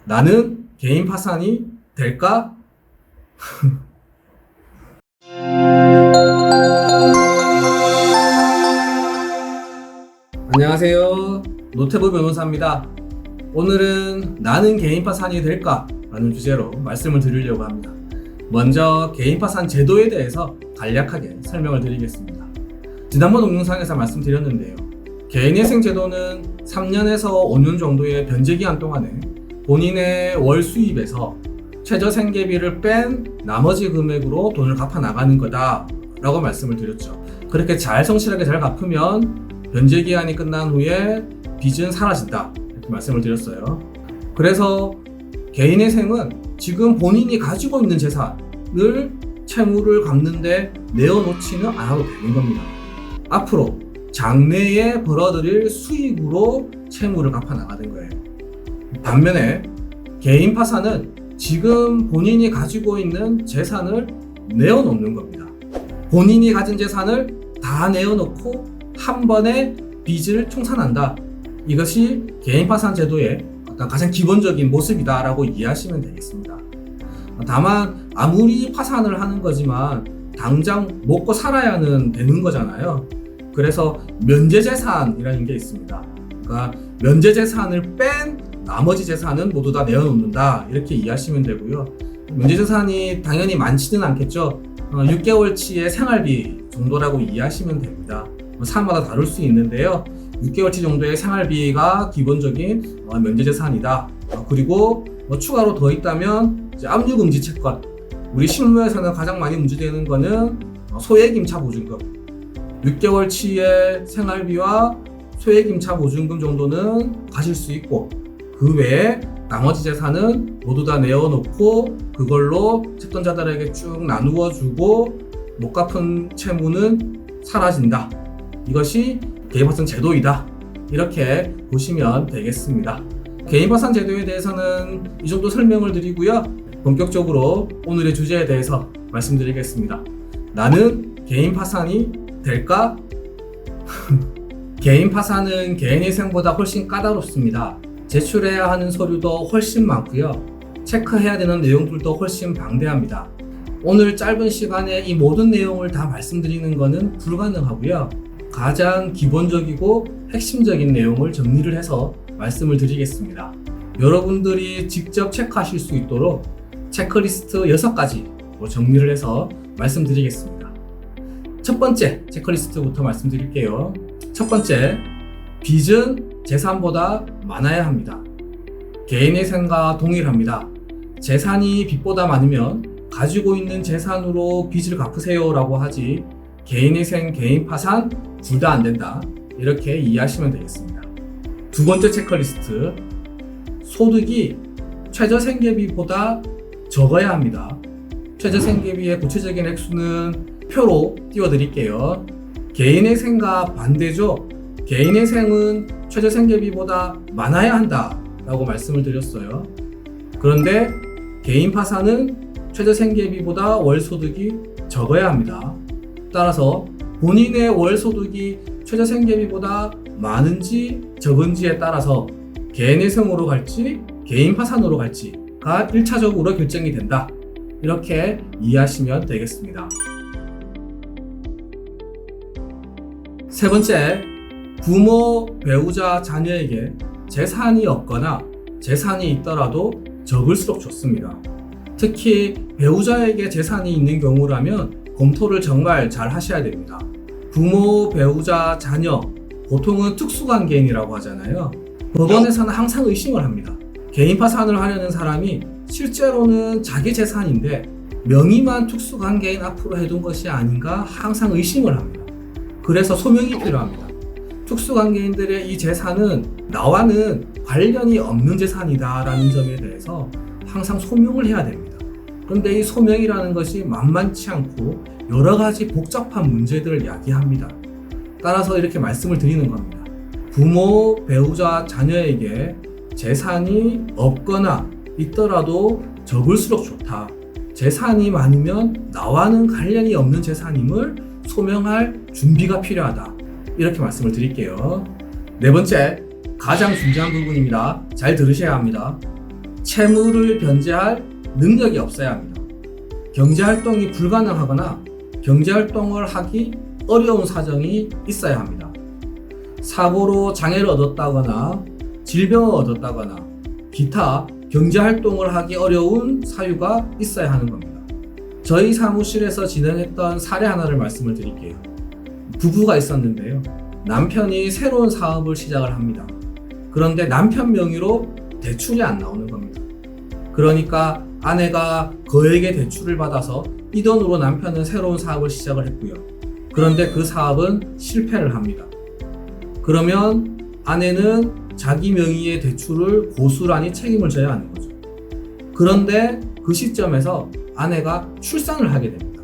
나는 개인 파산이 될까? 안녕하세요. 노태부 변호사입니다. 오늘은 나는 개인 파산이 될까? 라는 주제로 말씀을 드리려고 합니다. 먼저 개인 파산 제도에 대해서 간략하게 설명을 드리겠습니다. 지난번 동영상에서 말씀드렸는데요. 개인회생 제도는 3년에서 5년 정도의 변제기간 동안에 본인의 월 수입에서 최저생계비를 뺀 나머지 금액으로 돈을 갚아 나가는 거다 라고 말씀을 드렸죠. 그렇게 성실하게 잘 갚으면 변제기간이 끝난 후에 빚은 사라진다 이렇게 말씀을 드렸어요. 그래서 개인회생은 지금 본인이 가지고 있는 재산을 채무를 갚는데 내어놓지는 않아도 되는 겁니다. 앞으로 장래에 벌어들일 수익으로 채무를 갚아 나가는 거예요. 반면에 개인 파산은 지금 본인이 가지고 있는 재산을 내어놓는 겁니다. 본인이 가진 재산을 다 내어놓고 한 번에 빚을 청산한다. 이것이 개인 파산 제도의 가장 기본적인 모습이다라고 이해하시면 되겠습니다. 다만 아무리 파산을 하는 거지만 당장 먹고 살아야는 되는 거잖아요. 그래서 면제재산이라는 게 있습니다. 그러니까 면제재산을 뺀 나머지 재산은 모두 다 내어놓는다 이렇게 이해하시면 되고요. 면제재산이 당연히 많지는 않겠죠. 6개월치의 생활비 정도라고 이해하시면 됩니다. 사람마다 다를 수 있는데요. 6개월치 정도의 생활비가 기본적인 면제재산이다. 그리고 추가로 더 있다면 압류금지 채권. 우리 실무에서는 가장 많이 문제되는 거는 소액임차 보증금. 6개월치의 생활비와 소액임차 보증금 정도는 가실 수 있고 그 외에 나머지 재산은 모두 다 내어놓고 그걸로 채권자들에게 쭉 나누어 주고 못 갚은 채무는 사라진다. 이것이 개인파산 제도이다. 이렇게 보시면 되겠습니다. 개인파산 제도에 대해서는 이 정도 설명을 드리고요. 본격적으로 오늘의 주제에 대해서 말씀드리겠습니다. 나는 개인 파산이 될까? 개인 파산은 개인회생보다 훨씬 까다롭습니다. 제출해야 하는 서류도 훨씬 많고요. 체크해야 되는 내용들도 훨씬 방대합니다. 오늘 짧은 시간에 이 모든 내용을 다 말씀드리는 것은 불가능하고요. 가장 기본적이고 핵심적인 내용을 정리를 해서 말씀을 드리겠습니다. 여러분들이 직접 체크하실 수 있도록 체크리스트 6가지로 정리를 해서 말씀드리겠습니다. 첫 번째 체크리스트부터 말씀드릴게요. 첫 번째, 빚은 재산보다 많아야 합니다. 개인회생과 동일합니다. 재산이 빚보다 많으면 가지고 있는 재산으로 빚을 갚으세요 라고 하지 개인회생, 개인파산 둘 다 안 된다. 이렇게 이해하시면 되겠습니다. 두 번째 체크리스트, 소득이 최저생계비보다 적어야 합니다. 최저생계비의 구체적인 액수는 표로 띄워드릴게요. 개인회생과 반대죠. 개인회생은 최저생계비보다 많아야 한다 라고 말씀을 드렸어요. 그런데 개인파산은 최저생계비보다 월소득이 적어야 합니다. 따라서 본인의 월소득이 최저생계비보다 많은지 적은지에 따라서 개인회생으로 갈지 개인파산으로 갈지가 1차적으로 결정이 된다. 이렇게 이해하시면 되겠습니다. 세 번째, 부모, 배우자, 자녀에게 재산이 없거나 재산이 있더라도 적을수록 좋습니다. 특히 배우자에게 재산이 있는 경우라면 검토를 정말 잘 하셔야 됩니다. 부모, 배우자, 자녀, 보통은 특수관계인이라고 하잖아요. 법원에서는 항상 의심을 합니다. 개인 파산을 하려는 사람이 실제로는 자기 재산인데 명의만 특수관계인 앞으로 해둔 것이 아닌가 항상 의심을 합니다. 그래서 소명이 필요합니다. 특수관계인들의 이 재산은 나와는 관련이 없는 재산이다 라는 점에 대해서 항상 소명을 해야 됩니다. 그런데 이 소명이라는 것이 만만치 않고 여러 가지 복잡한 문제들을 야기합니다. 따라서 이렇게 말씀을 드리는 겁니다. 부모, 배우자, 자녀에게 재산이 없거나 있더라도 적을수록 좋다. 재산이 많으면 나와는 관련이 없는 재산임을 소명할 준비가 필요하다. 이렇게 말씀을 드릴게요. 네 번째, 가장 중요한 부분입니다. 잘 들으셔야 합니다. 채무를 변제할 능력이 없어야 합니다. 경제활동이 불가능하거나 경제활동을 하기 어려운 사정이 있어야 합니다. 사고로 장애를 얻었다거나 질병을 얻었다거나 기타 경제활동을 하기 어려운 사유가 있어야 하는 겁니다. 저희 사무실에서 진행했던 사례 하나를 말씀을 드릴게요. 부부가 있었는데요. 남편이 새로운 사업을 시작을 합니다. 그런데 남편 명의로 대출이 안 나오는 겁니다. 그러니까 아내가 거액의 대출을 받아서 이 돈으로 남편은 새로운 사업을 시작을 했고요. 그런데 그 사업은 실패를 합니다. 그러면 아내는 자기 명의의 대출을 고스란히 책임을 져야 하는 거죠. 그런데 그 시점에서 아내가 출산을 하게 됩니다.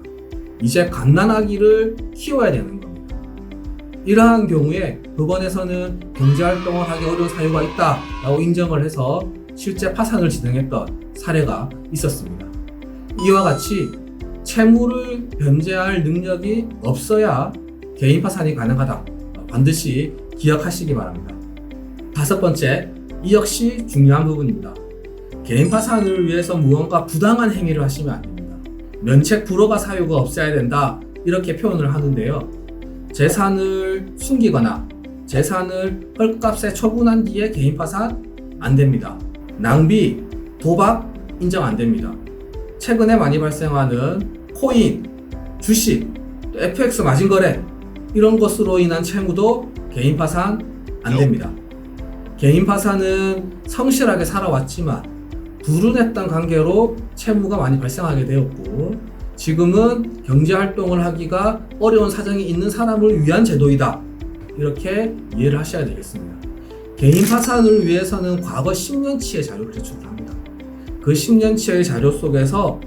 이제 갓난아기를 키워야 되는 겁니다. 이러한 경우에 법원에서는 경제활동을 하기 어려운 사유가 있다라고 인정을 해서 실제 파산을 진행했던 사례가 있었습니다. 이와 같이 채무를 변제할 능력이 없어야 개인 파산이 가능하다. 반드시 기억하시기 바랍니다. 다섯 번째, 이 역시 중요한 부분입니다. 개인 파산을 위해서 무언가 부당한 행위를 하시면 안 됩니다. 면책 불허가 사유가 없어야 된다 이렇게 표현을 하는데요. 재산을 숨기거나 재산을 헐값에 처분한 뒤에 개인 파산 안 됩니다. 낭비, 도박 인정 안 됩니다. 최근에 많이 발생하는 코인, 주식, 또 FX 마진거래 이런 것으로 인한 채무도 개인 파산 안 됩니다. 개인 파산은 성실하게 살아왔지만 불운했던 관계로 채무가 많이 발생하게 되었고 지금은 경제활동을 하기가 어려운 사정이 있는 사람을 위한 제도이다. 이렇게 이해를 하셔야 되겠습니다. 개인 파산을 위해서는 과거 10년치의 자료를 제출을 합니다. 그 10년치의 자료 속에서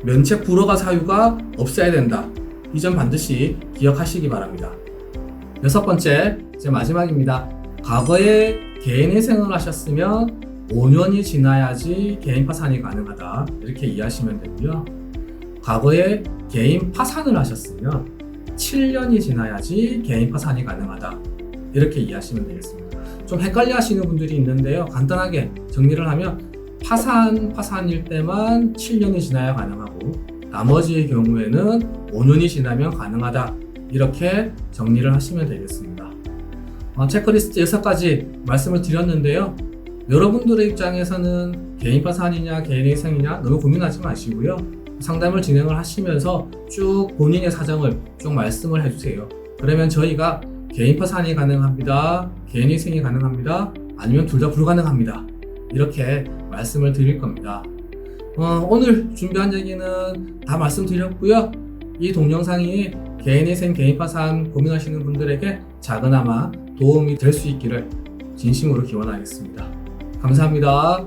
면책 불허가 사유가 없어야 된다. 이 점 반드시 기억하시기 바랍니다. 여섯 번째, 이제 마지막입니다. 과거에 개인회생을 하셨으면 5년이 지나야지 개인 파산이 가능하다. 이렇게 이해하시면 되고요. 과거에 개인 파산을 하셨으면 7년이 지나야지 개인 파산이 가능하다. 이렇게 이해하시면 되겠습니다. 좀 헷갈려 하시는 분들이 있는데요. 간단하게 정리를 하면 파산일 때만 7년이 지나야 가능하고 나머지의 경우에는 5년이 지나면 가능하다. 이렇게 정리를 하시면 되겠습니다. 체크리스트 6가지 말씀을 드렸는데요. 여러분들의 입장에서는 개인 파산이냐 개인회생이냐 너무 고민하지 마시고요. 상담을 진행을 하시면서 쭉 본인의 사정을 쭉 말씀을 해주세요. 그러면 저희가 개인 파산이 가능합니다. 개인회생이 가능합니다. 아니면 둘 다 불가능합니다. 이렇게 말씀을 드릴 겁니다. 오늘 준비한 얘기는 다 말씀드렸고요. 이 동영상이 개인회생, 개인파산 고민하시는 분들에게 작은아마 도움이 될 수 있기를 진심으로 기원하겠습니다. 감사합니다.